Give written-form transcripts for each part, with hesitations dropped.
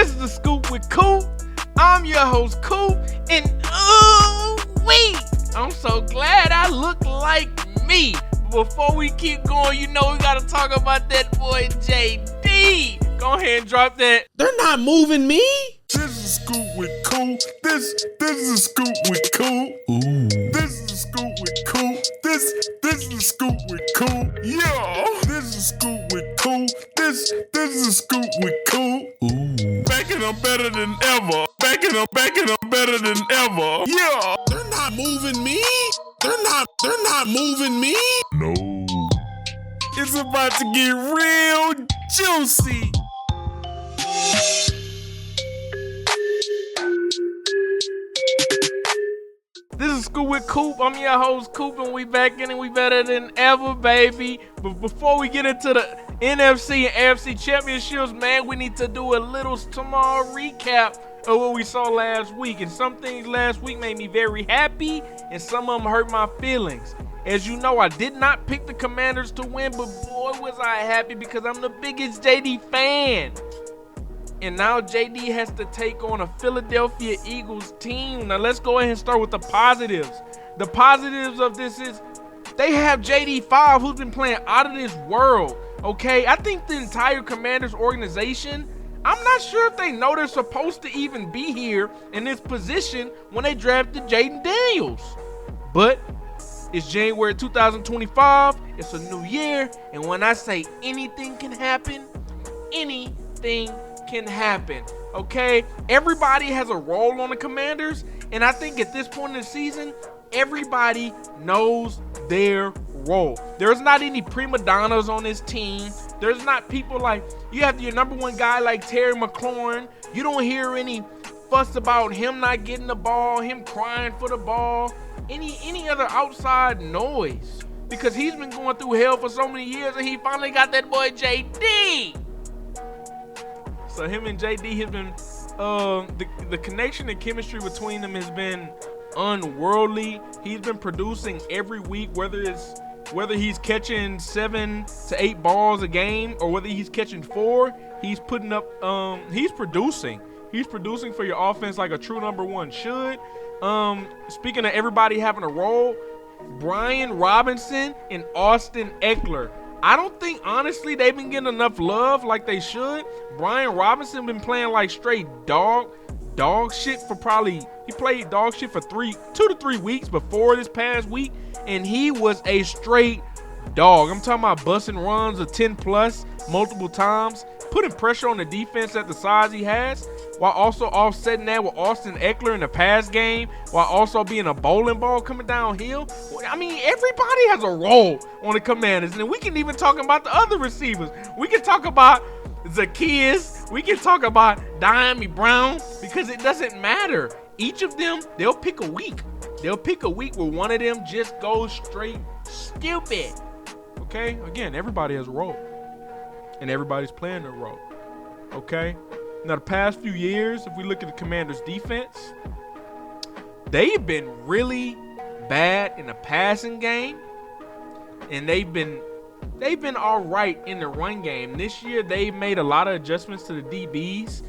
This is the Scoop with Coop. I'm your host, Coop, and I'm so glad I look like me. Before we keep going, you know we gotta talk about that boy JD. Go ahead and drop that. They're not moving me. This is Scoop with Coop. This is Scoop with Coop. Ooh. This is Scoop with Coop. This is Scoop with Coop. Yeah. This is Scoop with Coop. This is Scoop with Coop. Ooh. Backing them better than ever. Backing them better than ever. Yeah. They're not moving me. They're not moving me. No. It's about to get real juicy. This is Scoop with Coop. I'm your host, Coop, and we back in and we better than ever, baby. But before we get into the NFC and AFC championships, man, we need to do a little small recap of what we saw last week. And some things last week made me very happy, and some of them hurt my feelings. As you know, I did not pick the Commanders to win, but boy, was I happy because I'm the biggest JD fan. And now JD has to take on a Philadelphia Eagles team. Now let's go ahead and start with the positives. The positives of this is they have JD5, who's been playing out of this world. Okay, I think the entire Commanders organization, I'm not sure if they know they're supposed to even be here in this position when they drafted Jayden Daniels. But it's January 2025. It's a new year. And when I say anything can happen, anything can happen. Okay, everybody has a role on the Commanders, and I think at this point in the season, everybody knows their role. There's not any prima donnas on this team. There's not people like, you have your number one guy like Terry McLaurin. You don't hear any fuss about him not getting the ball, him crying for the ball, any other outside noise, because he's been going through hell for so many years, and he finally got that boy JD. So him and JD has been, the connection and chemistry between them has been unworldly. He's been producing every week, whether he's catching 7 to 8 balls a game or whether he's catching 4. He's putting up, he's producing. He's producing for your offense like a true number one should. Speaking of everybody having a role, Brian Robinson and Austin Ekeler, I don't think, honestly, they've been getting enough love like they should. Brian Robinson been playing like straight dog shit for he played dog shit for 2 to 3 weeks before this past week, and he was a straight dog. I'm talking about busting runs of 10 plus multiple times, putting pressure on the defense at the size he has, while also offsetting that with Austin Ekeler in the pass game, while also being a bowling ball coming downhill. I mean, everybody has a role on the Commanders, and we can even talk about the other receivers. We can talk about Zacchaeus. We can talk about Dyami Brown, because it doesn't matter. Each of them, they'll pick a week. They'll pick a week where one of them just goes straight stupid. Okay? Again, everybody has a role, and everybody's playing their role. Okay? Now, the past few years, if we look at the Commanders' defense, they've been really bad in the passing game, and they've been all right in the run game. This year, they've made a lot of adjustments to the DBs.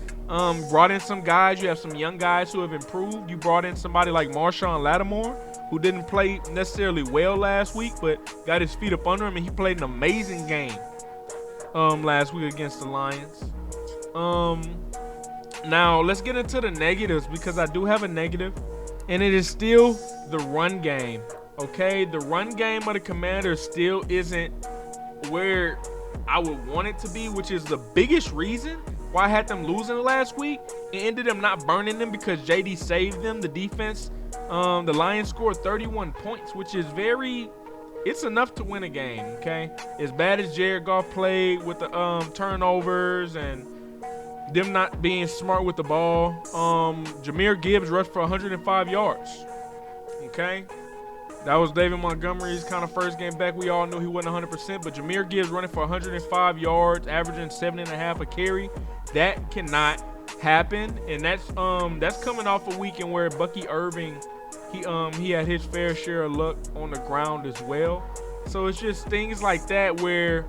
Brought in some guys. You have some young guys who have improved. You brought in somebody like Marshawn Lattimore, who didn't play necessarily well last week, but got his feet up under him, and he played an amazing game last week against the Lions. Now let's get into the negatives, because I do have a negative, and it is still the run game. Okay, the run game of the Commanders still isn't where I would want it to be, which is the biggest reason why I had them losing last week. It ended up not burning them because JD saved them. The defense, the Lions scored 31 points, which is it's enough to win a game. Okay, as bad as Jared Goff played with the turnovers and them not being smart with the ball, Jahmyr Gibbs rushed for 105 yards. Okay, that was David Montgomery's kind of first game back. We all knew he wasn't 100%, but Jahmyr Gibbs running for 105 yards, averaging 7.5 a carry. That cannot happen, and that's coming off a weekend where Bucky Irving, he had his fair share of luck on the ground as well. So it's just things like that where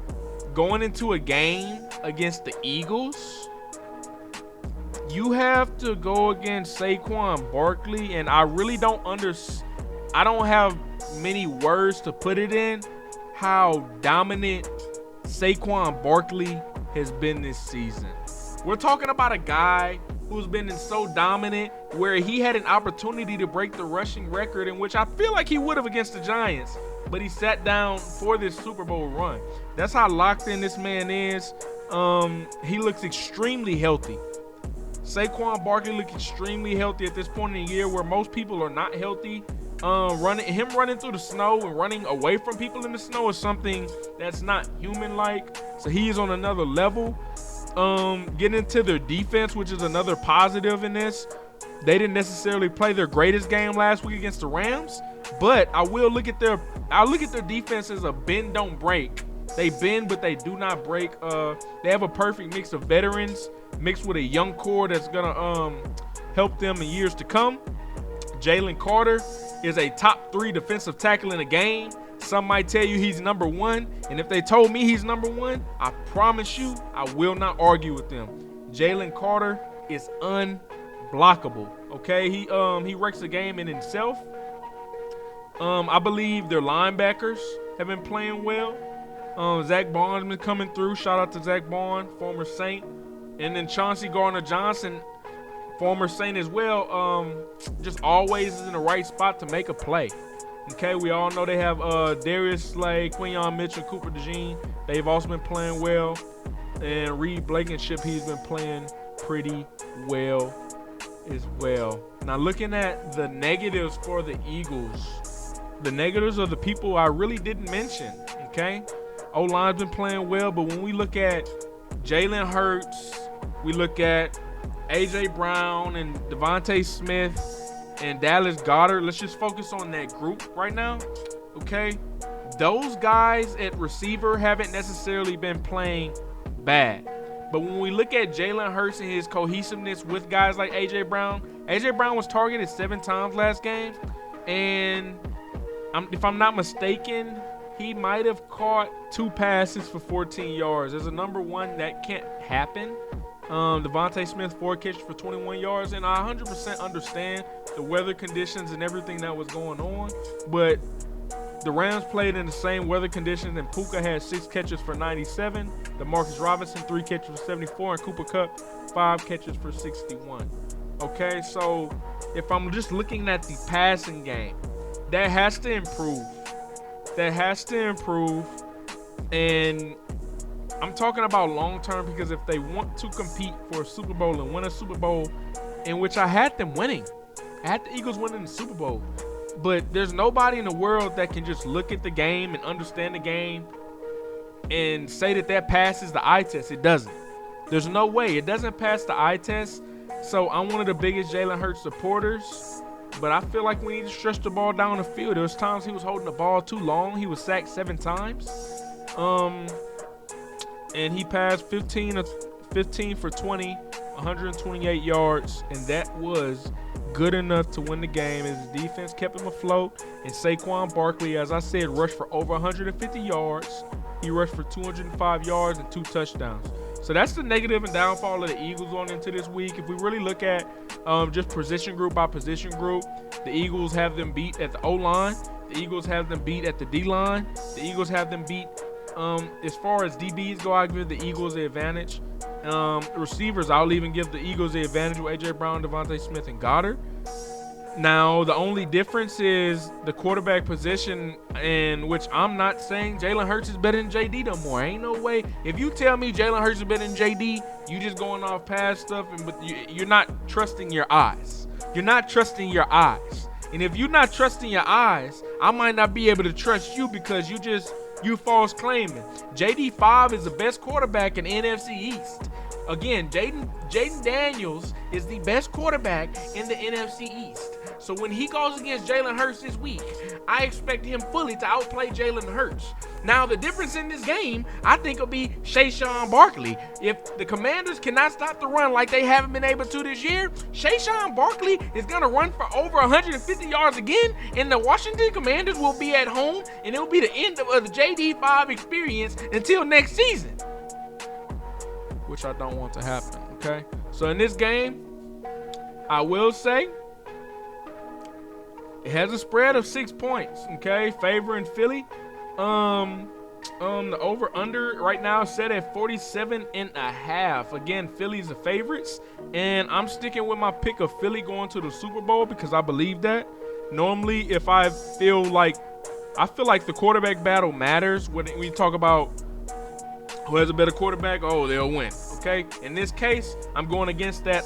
going into a game against the Eagles, you have to go against Saquon Barkley, and I really don't I don't have many words to put it in how dominant Saquon Barkley has been this season. We're talking about a guy who's been so dominant where he had an opportunity to break the rushing record, in which I feel like he would have against the Giants, but he sat down for this Super Bowl run. That's how locked in this man is. He looks extremely healthy. Saquon Barkley looks extremely healthy at this point in the year where most people are not healthy. Running through the snow and running away from people in the snow is something that's not human-like. So he is on another level. Getting into their defense, which is another positive in this. They didn't necessarily play their greatest game last week against the Rams, but I look at their defense as a bend don't break. They bend, but they do not break. They have a perfect mix of veterans mixed with a young core that's gonna help them in years to come. Jalen Carter is a top 3 defensive tackle in the game. Some might tell you he's number 1, and if they told me he's number 1, I promise you I will not argue with them. Jalen Carter is unblockable. Okay, he wrecks the game in himself. I believe their linebackers have been playing well. Zach Bond's been coming through. Shout out to Zach Bond, former Saint. And then Chauncey Gardner-Johnson, former Saint as well, just always is in the right spot to make a play. Okay, we all know they have Darius Slay, Quinyon Mitchell, Cooper DeJean. They've also been playing well. And Reed Blankenship, he's been playing pretty well as well. Now, looking at the negatives for the Eagles, the negatives are the people I really didn't mention, okay? O-line's been playing well, but when we look at Jalen Hurts, we look at A.J. Brown and Devontae Smith and Dallas Goedert. Let's just focus on that group right now, okay? Those guys at receiver haven't necessarily been playing bad. But when we look at Jalen Hurts and his cohesiveness with guys like A.J. Brown was targeted 7 times last game. And if I'm not mistaken, he might have caught 2 passes for 14 yards. As a number 1, that can't happen. Devontae Smith, 4 catches for 21 yards. And I 100% understand the weather conditions and everything that was going on. But the Rams played in the same weather conditions, and Puka had 6 catches for 97. DeMarcus Robinson, 3 catches for 74. And Cooper Kupp, 5 catches for 61. Okay, so if I'm just looking at the passing game, that has to improve. And I'm talking about long-term, because if they want to compete for a Super Bowl and win a Super Bowl, in which I had them winning. I had the Eagles winning the Super Bowl. But there's nobody in the world that can just look at the game and understand the game and say that passes the eye test. It doesn't. There's no way. It doesn't pass the eye test. So I'm one of the biggest Jalen Hurts supporters. But I feel like we need to stretch the ball down the field. There was times he was holding the ball too long. He was sacked 7 times. And he passed 15 for 20, 128 yards. And that was good enough to win the game, as his defense kept him afloat. And Saquon Barkley, as I said, rushed for over 150 yards. He rushed for 205 yards and 2 touchdowns. So that's the negative and downfall of the Eagles going into this week. If we really look at just position group by position group, the Eagles have them beat at the O-line. The Eagles have them beat at the D-line. The Eagles have them beat, as far as DBs go, I'll give the Eagles the advantage. Receivers, I'll even give the Eagles the advantage with A.J. Brown, Devontae Smith, and Goddard. Now, the only difference is the quarterback position, in which I'm not saying Jalen Hurts is better than J.D. no more. Ain't no way. If you tell me Jalen Hurts is better than J.D., you just going off past stuff, but you're not trusting your eyes. You're not trusting your eyes. And if you're not trusting your eyes, I might not be able to trust you, because you false claiming. JD5 is the best quarterback in NFC East. Again, Jaden Daniels is the best quarterback in the NFC East. So when he goes against Jalen Hurts this week, I expect him fully to outplay Jalen Hurts. Now, the difference in this game, I think, will be Saquon Barkley. If the Commanders cannot stop the run like they haven't been able to this year, Saquon Barkley is going to run for over 150 yards again, and the Washington Commanders will be at home, and it will be the end of the JD5 experience until next season, which I don't want to happen, okay? So in this game, I will say it has a spread of 6 points, okay, favoring Philly. The over-under right now is set at 47.5. Again, Philly's the favorites, and I'm sticking with my pick of Philly going to the Super Bowl because I believe that. Normally, if I feel like the quarterback battle matters when we talk about who has a better quarterback, oh, they'll win. Okay. In this case, I'm going against that.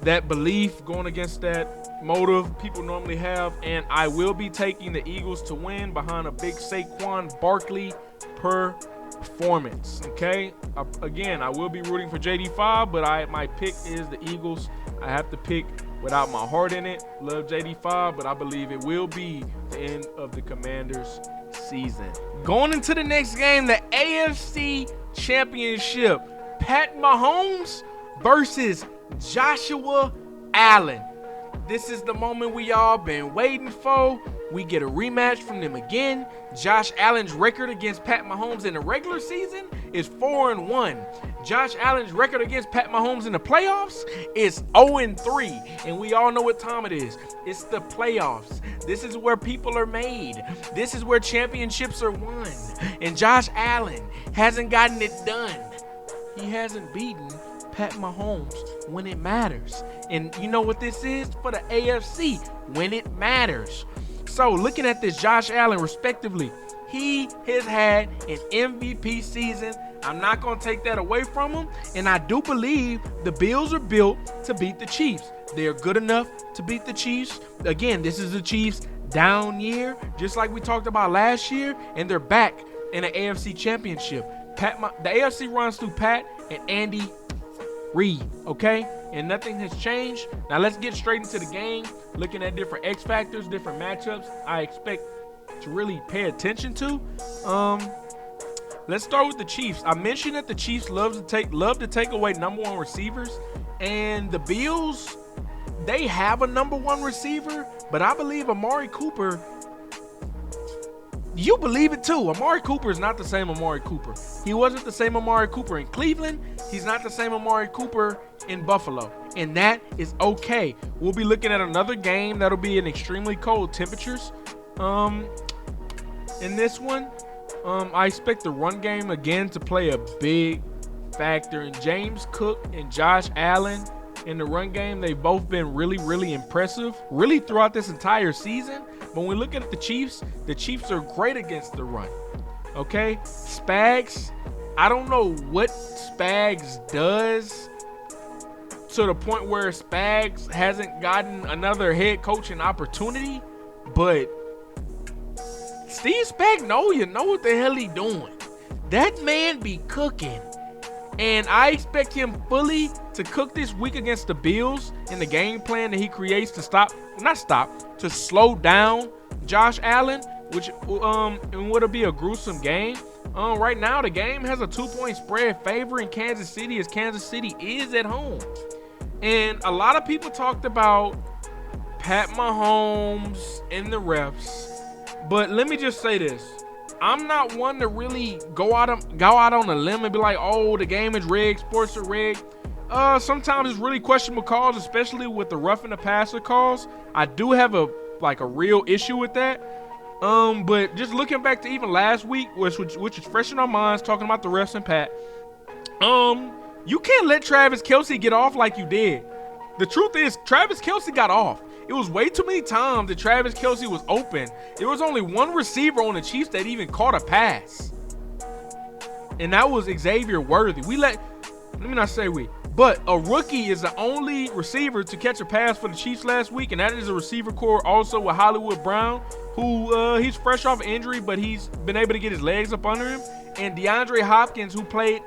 That belief, going against that motive people normally have, and I will be taking the Eagles to win behind a big Saquon Barkley performance. Okay. Again, I will be rooting for JD5, but my pick is the Eagles. I have to pick without my heart in it. Love JD5, but I believe it will be the end of the Commanders' season. Going into the next game, the AFC Championship. Pat Mahomes versus Joshua Allen. This is the moment we all been waiting for. We get a rematch from them again. Josh Allen's record against Pat Mahomes in the regular season is 4-1. Josh Allen's record against Pat Mahomes in the playoffs is 0-3. And we all know what time it is. It's the playoffs. This is where people are made. This is where championships are won. And Josh Allen hasn't gotten it done. He hasn't beaten Pat Mahomes when it matters. And you know what this is for the AFC? When it matters. So looking at this, Josh Allen respectively, he has had an MVP season. I'm not going to take that away from him. And I do believe the Bills are built to beat the Chiefs. They're good enough to beat the Chiefs. Again, this is the Chiefs' down year, just like we talked about last year, and they're back in the AFC Championship. The AFC runs through Pat and Andy Reid, okay? And nothing has changed. Now let's get straight into the game, looking at different X factors, different matchups I expect to really pay attention to. Let's start with the Chiefs. I mentioned that the Chiefs love to take away number one receivers, and the Bills, they have a number one receiver, but I believe Amari Cooper. You believe it too. Amari Cooper is not the same Amari Cooper. He wasn't the same Amari Cooper in Cleveland. He's not the same Amari Cooper in Buffalo. And that is okay. We'll be looking at another game that'll be in extremely cold temperatures. In this one, I expect the run game again to play a big factor. And James Cook and Josh Allen in the run game, they've both been really, really impressive, really throughout this entire season. But when we look at the Chiefs are great against the run. Okay? Spags, I don't know what Spags does to the point where Spags hasn't gotten another head coaching opportunity, but Steve Spagnuolo know what the hell he doing. That man be cooking. And I expect him fully to cook this week against the Bills in the game plan that he creates to slow down Josh Allen, which would be a gruesome game. Right now, the game has a 2-point spread favoring Kansas City, as Kansas City is at home. And a lot of people talked about Pat Mahomes and the refs, but let me just say this. I'm not one to really go out on a limb and be like, oh, the game is rigged, sports are rigged. Sometimes it's really questionable calls, especially with the roughing the passer calls. I do have a real issue with that. But just looking back to even last week, which is fresh in our minds, talking about the refs and Pat. You can't let Travis Kelce get off like you did. The truth is, Travis Kelce got off. It was way too many times that Travis Kelce was open. There was only one receiver on the Chiefs that even caught a pass, and that was Xavier Worthy. But a rookie is the only receiver to catch a pass for the Chiefs last week, and that is a receiver core also with Hollywood Brown, who he's fresh off injury, but he's been able to get his legs up under him, and DeAndre Hopkins, who played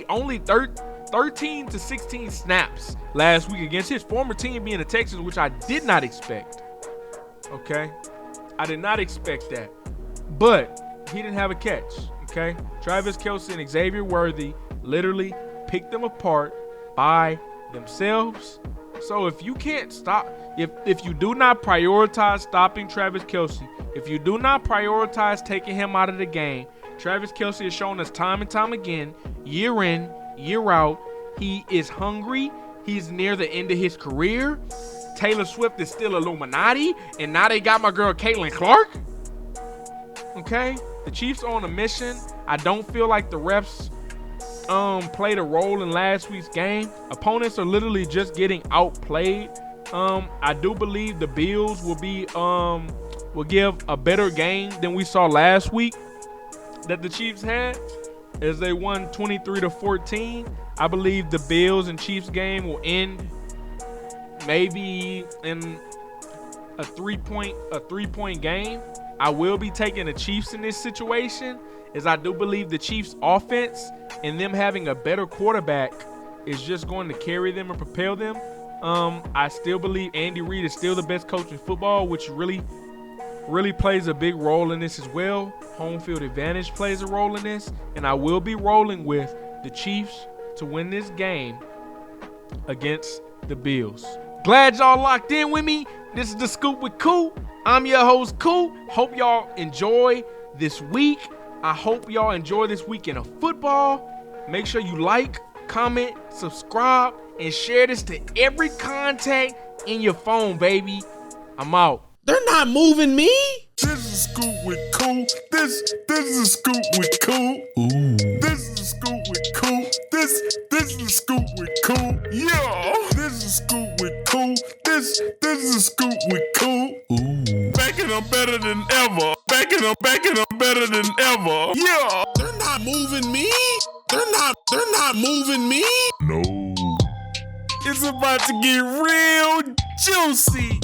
only 13 to 16 snaps last week against his former team being the Texans, which I did not expect. Okay? I did not expect that. But he didn't have a catch. Okay? Travis Kelce and Xavier Worthy literally picked them apart by themselves. So if you can't stop, if you do not prioritize stopping Travis Kelce, if you do not prioritize taking him out of the game, Travis Kelce has shown us time and time again, year in, year out, He is hungry. He's near the end of his career. Taylor Swift is still Illuminati, and now they got my girl Caitlin Clark. Okay, the Chiefs are on a mission. I don't feel like the refs played a role in last week's game. Opponents are literally just getting outplayed. I do believe the Bills will give a better game than we saw last week that the Chiefs had, as they won 23-14. I believe the Bills and Chiefs game will end maybe in a three-point game. I will be taking the Chiefs in this situation, as I do believe the Chiefs offense and them having a better quarterback is just going to carry them and propel them. I still believe Andy Reid is still the best coach in football, which really plays a big role in this as well. Home field advantage plays a role in this, and I will be rolling with the Chiefs to win this game against the Bills. Glad y'all locked in with me. This is The Scoop with Coop. I'm your host, Coop. Hope y'all enjoy this week. I hope y'all enjoy this weekend of football. Make sure you like, comment, subscribe, and share this to every contact in your phone, baby. I'm out. They're not moving me. This is Scoop with Coop. This is Scoop with Coop. Ooh. This is Scoop with Coop. This is Scoop with Coop. Yeah. This is Scoop with Coop. This is Scoop with Coop. Ooh. Back and I'm better than ever. Back and I'm better than ever. Yeah. They're not moving me. They're not moving me. No. It's about to get real juicy.